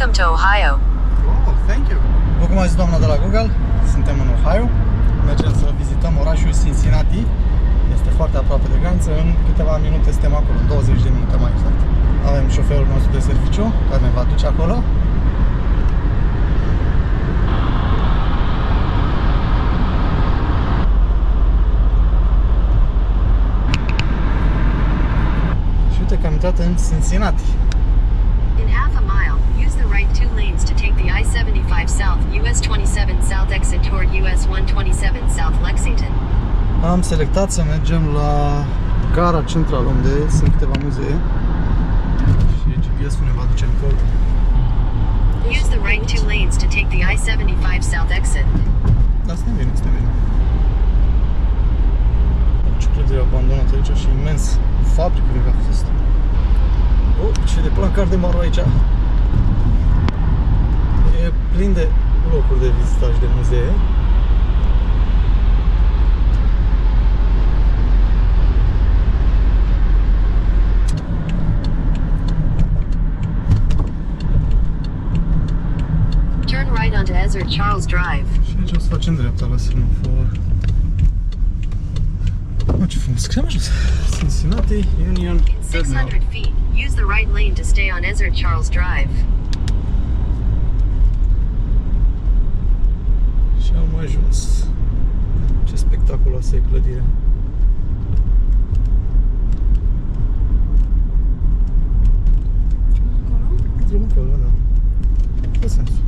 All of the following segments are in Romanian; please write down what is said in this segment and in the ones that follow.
Welcome to Ohio. Oh, thank you. După cum a zis doamna de la Google, suntem în Ohio. Mergem să vizităm orașul Cincinnati. Este foarte aproape de graniță. În câteva minute suntem acolo, în 20 de minute mai exact. Avem șoferul nostru de serviciu care ne va duce acolo. Și uite că am intrat în Cincinnati. In half a mile, use the right 2 lanes to take the I-75 South, US 27 South exit toward US 127 South Lexington. Am selectat să mergem la gara centrală, unde sunt câteva muzee. Și GPS-ul ne va duce încolo. Use the right 2 lanes to take the I-75 South exit. Da, suntem bine, suntem bine. Ce clădire abandonată aici și imens. Fabrică, cred că a fost. Oh, ce de placard de maro aici. E plin de locuri de vizitat și de muzee. Turn right onto Ezra Charles Drive. Și aici o să facem dreapta la semafor. Oh, ce frumos. Scrie mai jos. Cincinnati Union In 600 feet, use the right lane to stay on Ezra Charles Drive. Și am ajuns. Ce spectaculoasă e clădirea. Drumul pe ăla, da. Fă sensul.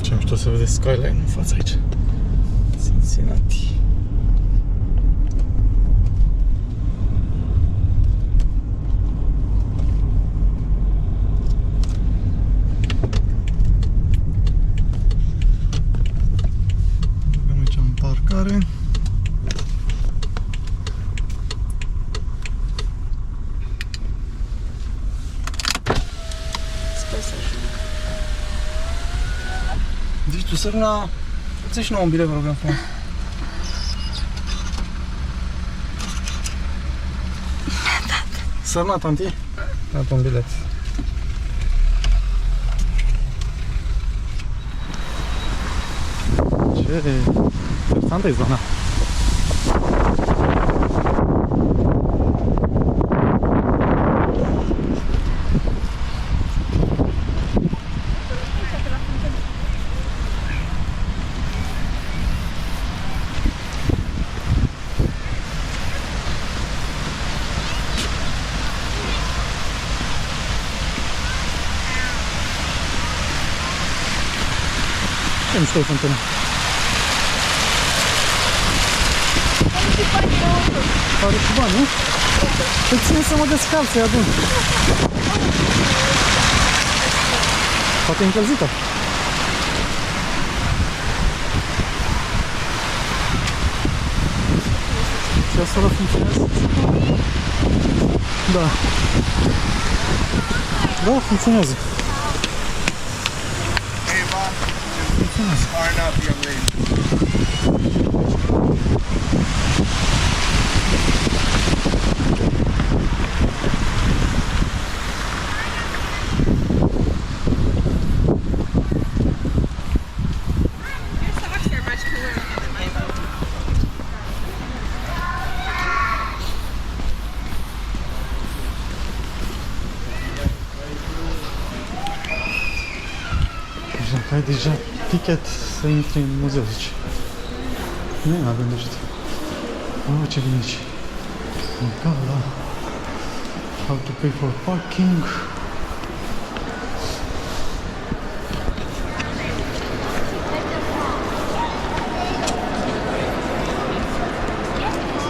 Ce mișto să vedeți skyline în fața aici. Cincinnati. Avem aici în parcare. Deci tu, Sărna, ți-și nouă un bilet, vă rog, frumos. Sărna, tanti? Mi-a un bilet. Ce interesantă e zona. Ce mișto e fântână. Pare cu bani, nu? Te ține să mă descalț, să-i adun. Poate e încălzită. Și asta ăla funcționează? Da. Da, funcționează. Far enough, young lady. Your socks are much cooler than my boat. Dacă ai deja ticket să intri în muzeu, zici. Nu avem deja. Oh, ce bine aici. Gara. How to pay for parking.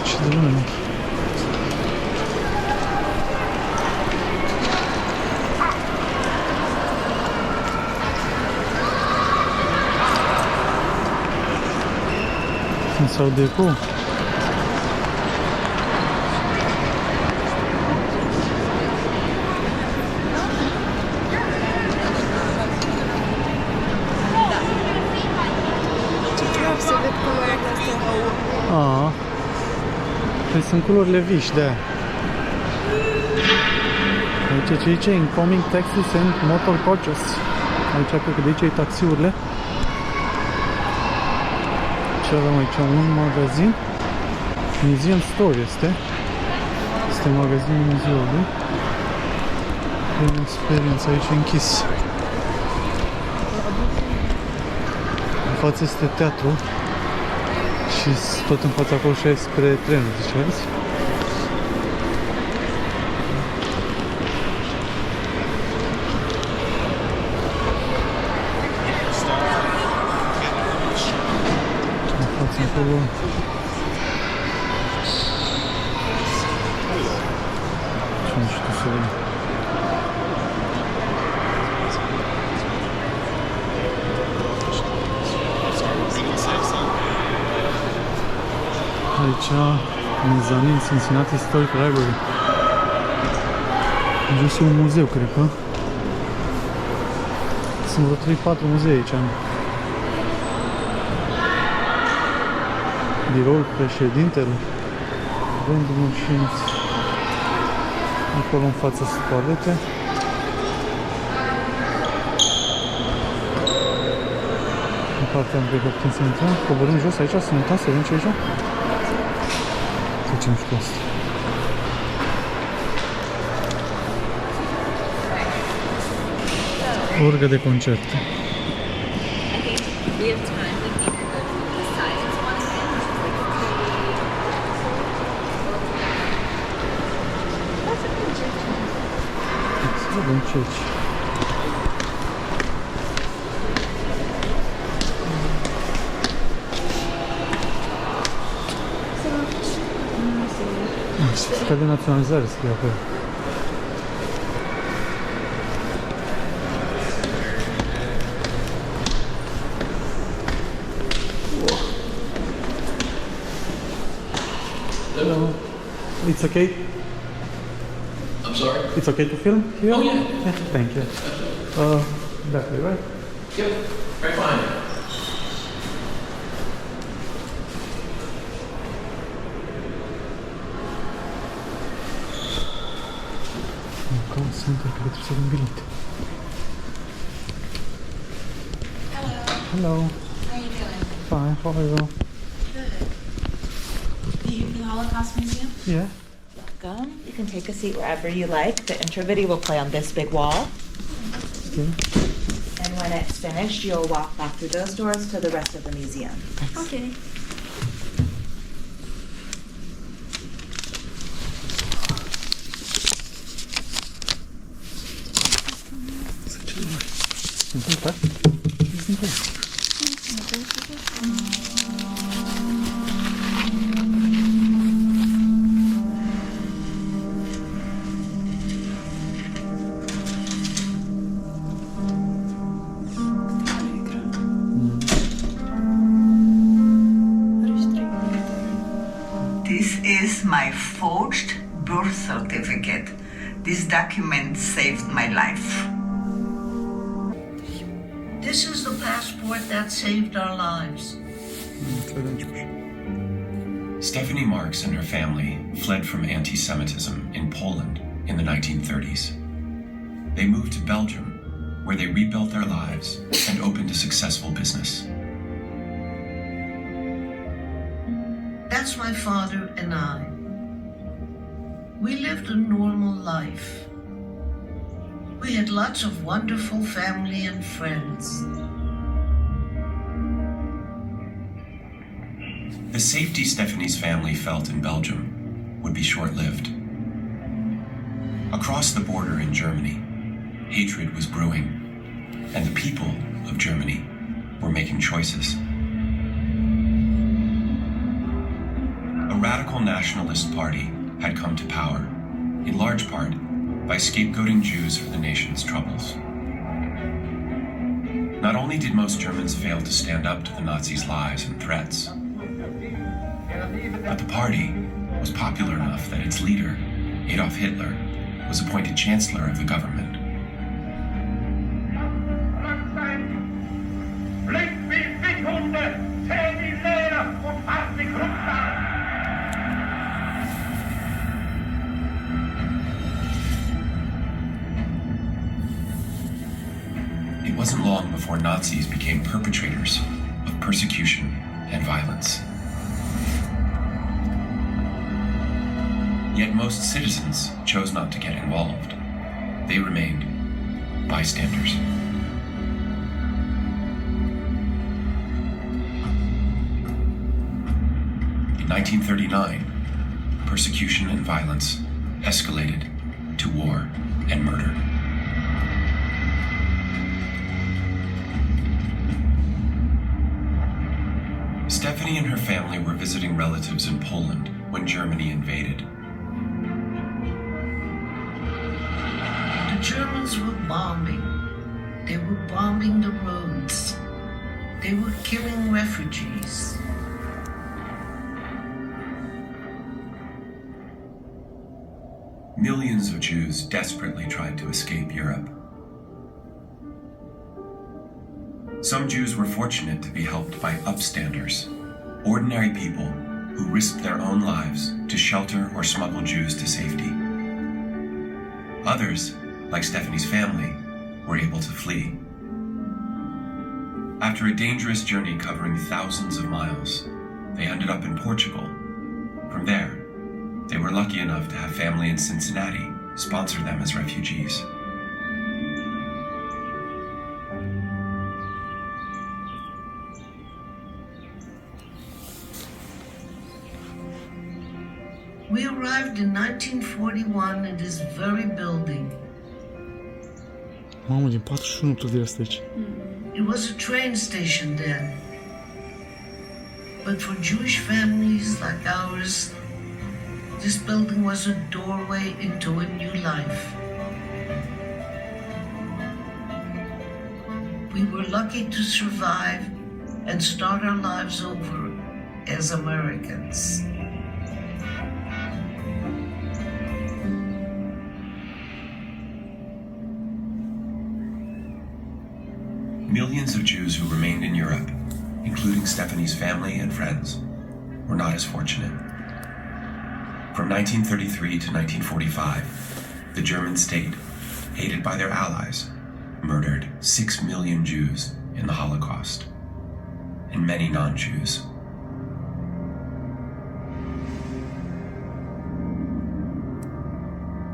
Ce de lume. Sunt sau deco. Să văd culorile astea. Păi sunt culorile viși de aia. Aici ce zice? Incoming taxis and motor coaches. Aici cred că de aici e taxiurile. Ce avem aici? Un magazin. Museum Store este. Este magazinul muzeului. Avem experience aici închis. În față este teatru. Și tot în fața acolo și spre trenul, ziceați? În fața acolo. Ce nu știu să vedem. Aici, mezanin Cincinnati Historic Library. Jos e un muzeu, cred că. Sunt vreo 3-4 muzee aici. Biroul președintelui. Vendul și acolo în față sunt toalete. În partea am plecat când se intră. Coborâm jos aici, să uităm să vedem ce e aici. Trecem și cu asta. Orgă de concerte. Să vedem ce aici. Certificat de naționalizare scrie acolo. Hello. It's okay? I'm sorry? It's okay to film here? Oh, yeah. Yeah, thank you. That way, right? Yep, right behind you. Center, cred că trebuie să avem bilet. Hello. Hello. How are you doing? Fine, how are you? Good. Are you from the Holocaust Museum? Yeah. Welcome. You can take a seat wherever you like. The intro video will play on this big wall. Okay. And when it's finished, you'll walk back through those doors to the rest of the museum. Okay. Sunt în This is my forged birth certificate. This document saved my life. This is the passport that saved our lives. Stephanie Marks and her family fled from anti-Semitism in Poland in the 1930s. They moved to Belgium, where they rebuilt their lives and opened a successful business. That's my father and I. We lived a normal life. We had lots of wonderful family and friends. The safety Stephanie's family felt in Belgium would be short-lived. Across the border in Germany, hatred was brewing, and the people of Germany were making choices. A radical nationalist party had come to power, in large part by scapegoating Jews for the nation's troubles. Not only did most Germans fail to stand up to the Nazis' lies and threats, But the party was popular enough that its leader, Adolf Hitler, was appointed chancellor of the government. It wasn't long before Nazis became perpetrators of persecution and violence. Yet most citizens chose not to get involved. They remained bystanders. In 1939, persecution and violence escalated to war and murder. Stephanie and her family were visiting relatives in Poland when Germany invaded. The Germans were bombing. They were bombing the roads. They were killing refugees. Millions of Jews desperately tried to escape Europe. Some Jews were fortunate to be helped by upstanders, ordinary people who risked their own lives to shelter or smuggle Jews to safety. Others, like Stephanie's family, were able to flee. After a dangerous journey covering thousands of miles, they ended up in Portugal. From there, they were lucky enough to have family in Cincinnati sponsor them as refugees. We arrived in 1941 in this very building. Mamă, din 41 clădiri asta aici. It was a train station then. But for Jewish families like ours, this building was a doorway into a new life. We were lucky to survive and start our lives over as Americans. Millions of Jews who remained in Europe, including Stephanie's family and friends, were not as fortunate. From 1933 to 1945, the German state, aided by their allies, murdered 6 million Jews in the Holocaust, and many non-Jews.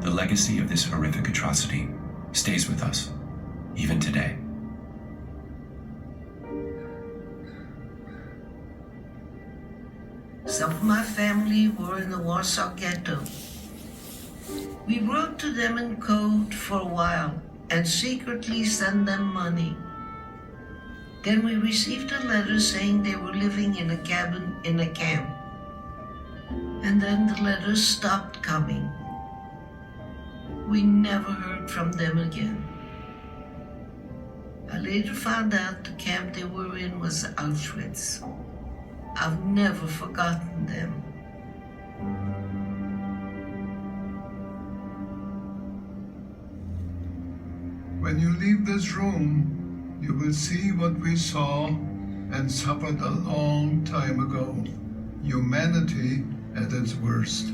The legacy of this horrific atrocity stays with us, even today. Some of my family were in the Warsaw Ghetto. We wrote to them in code for a while and secretly sent them money. Then we received a letter saying they were living in a cabin in a camp. And then the letters stopped coming. We never heard from them again. I later found out the camp they were in was Auschwitz. I've never forgotten them. When you leave this room, you will see what we saw and suffered a long time ago. Humanity at its worst.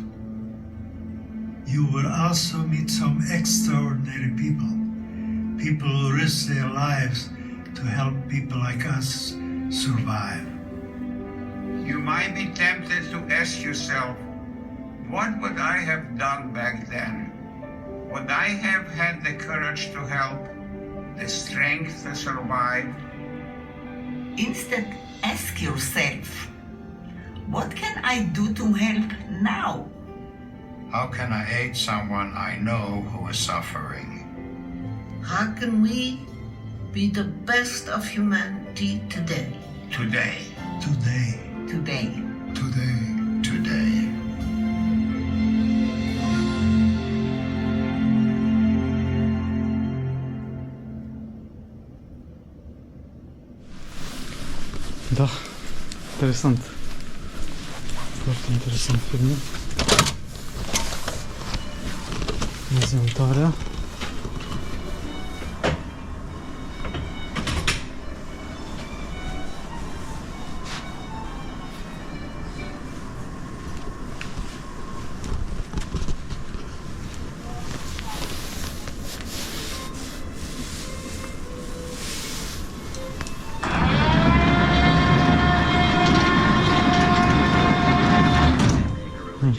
You will also meet some extraordinary people. People who risk their lives to help people like us survive. You might be tempted to ask yourself, what would I have done back then? Would I have had the courage to help, the strength to survive? Instead, ask yourself, what can I do to help now? How can I aid someone I know who is suffering? How can we be the best of humanity today? Today. Today. Today. Today. Today. Da, interesant. Foarte interesant filmul. Prezentarea.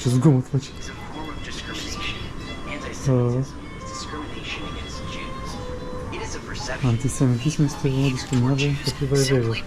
Ce zgomot face? Antisemitism este o discriminare împotriva evreilor.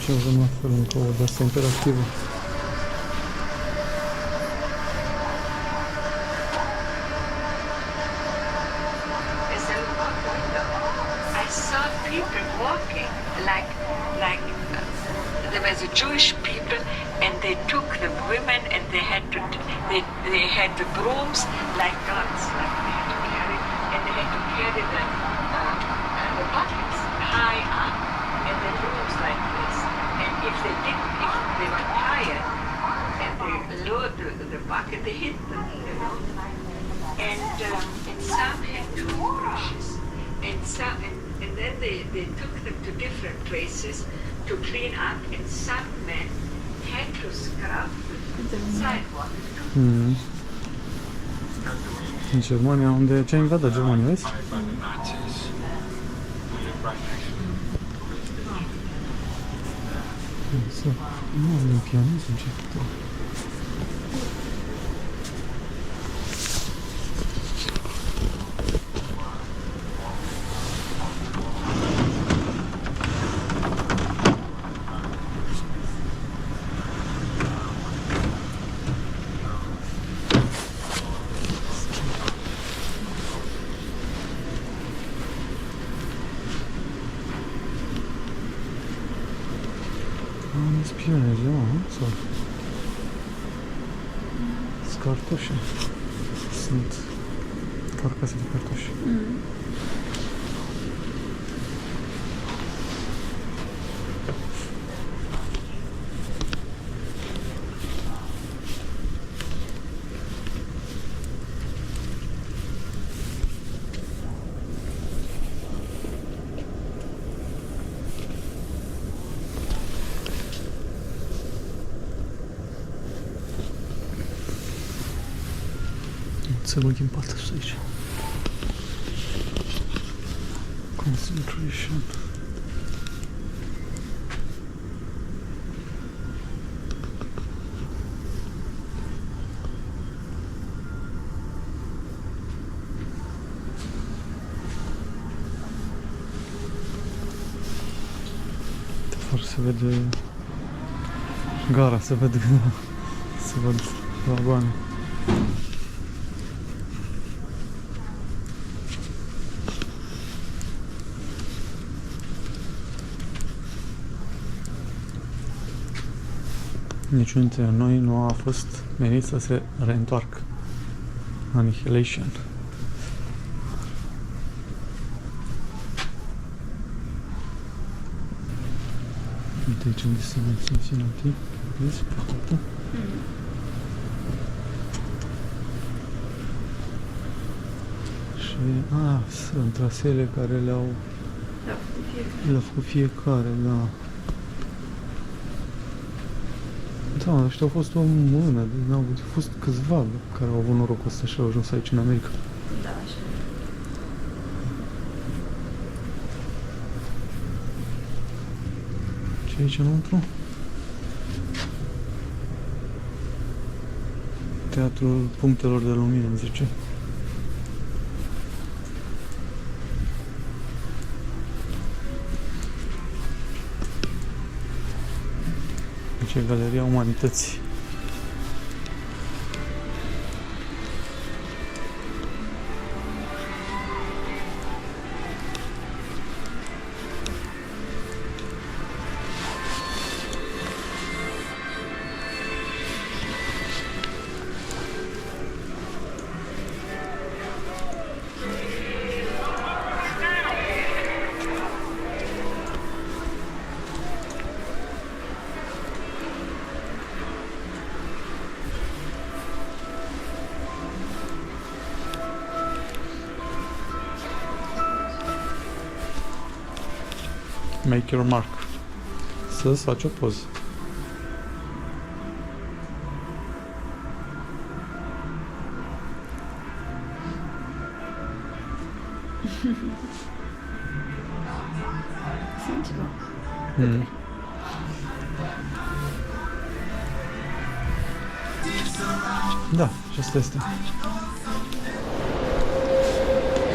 Și avem la fel încă o de-asta interactivă. I saw people walking like there was a Jewish people and they took the women and they had the brooms like guns, like they had to carry, and they had to carry the buckets high up and the brooms like this. And if they were tired and they lowered the bucket, they hit them, you know. And some had two brushes, and then they took them to different places to clean up, and some men had to scrub the sidewalk. În Germania, unde ce-a invadat Germania, vezi? Nu am un pianist început. Spionezi, nu? Sau... Sunt cartoși. Sunt carcase de cartoși. Să băgim patul aici. Concentration. De afară se vede gara, se vede vagoane. Niciunul dintre noi nu a fost menit să se reîntoarcă. Annihilation. Uite aici unde se vede Cincinnati. Vezi pe toată? Și sunt traseele care le-au făcut fiecare, da. Da, ăștia au fost o mână, au fost câțiva care au avut norocul ăsta și au ajuns aici în America. Da, așa. Și aici înăuntru Teatrul punctelor de lumină, îmi zice. Aici e Galeria Umanității. Make your mark. Să-ți faci o poză. Da, și asta este.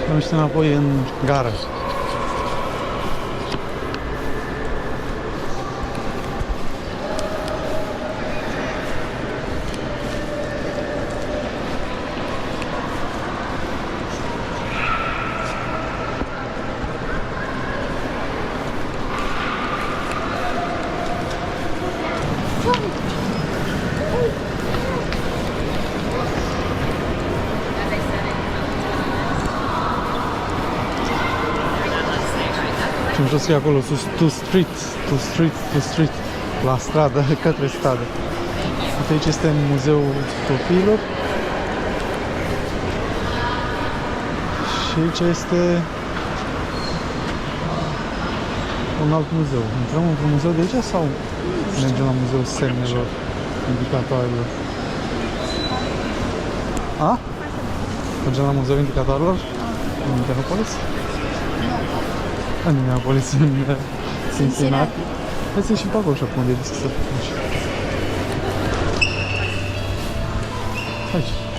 Am ieșit înapoi în gară. Și jos e acolo sus, to street, la stradă, către stradă. Uite, aici este muzeul copiilor. Și aici este un alt muzeu. Intrăm într-un muzeu de aici sau mergem la muzeul semnelor, indicatoarelor? A? Mergem la muzeul indicatoarelor? În Minneapolis? În Minneapolis, în Cincinnati. Hai să ieșim pe acolo, așa, pe unde e deschisă. Aici.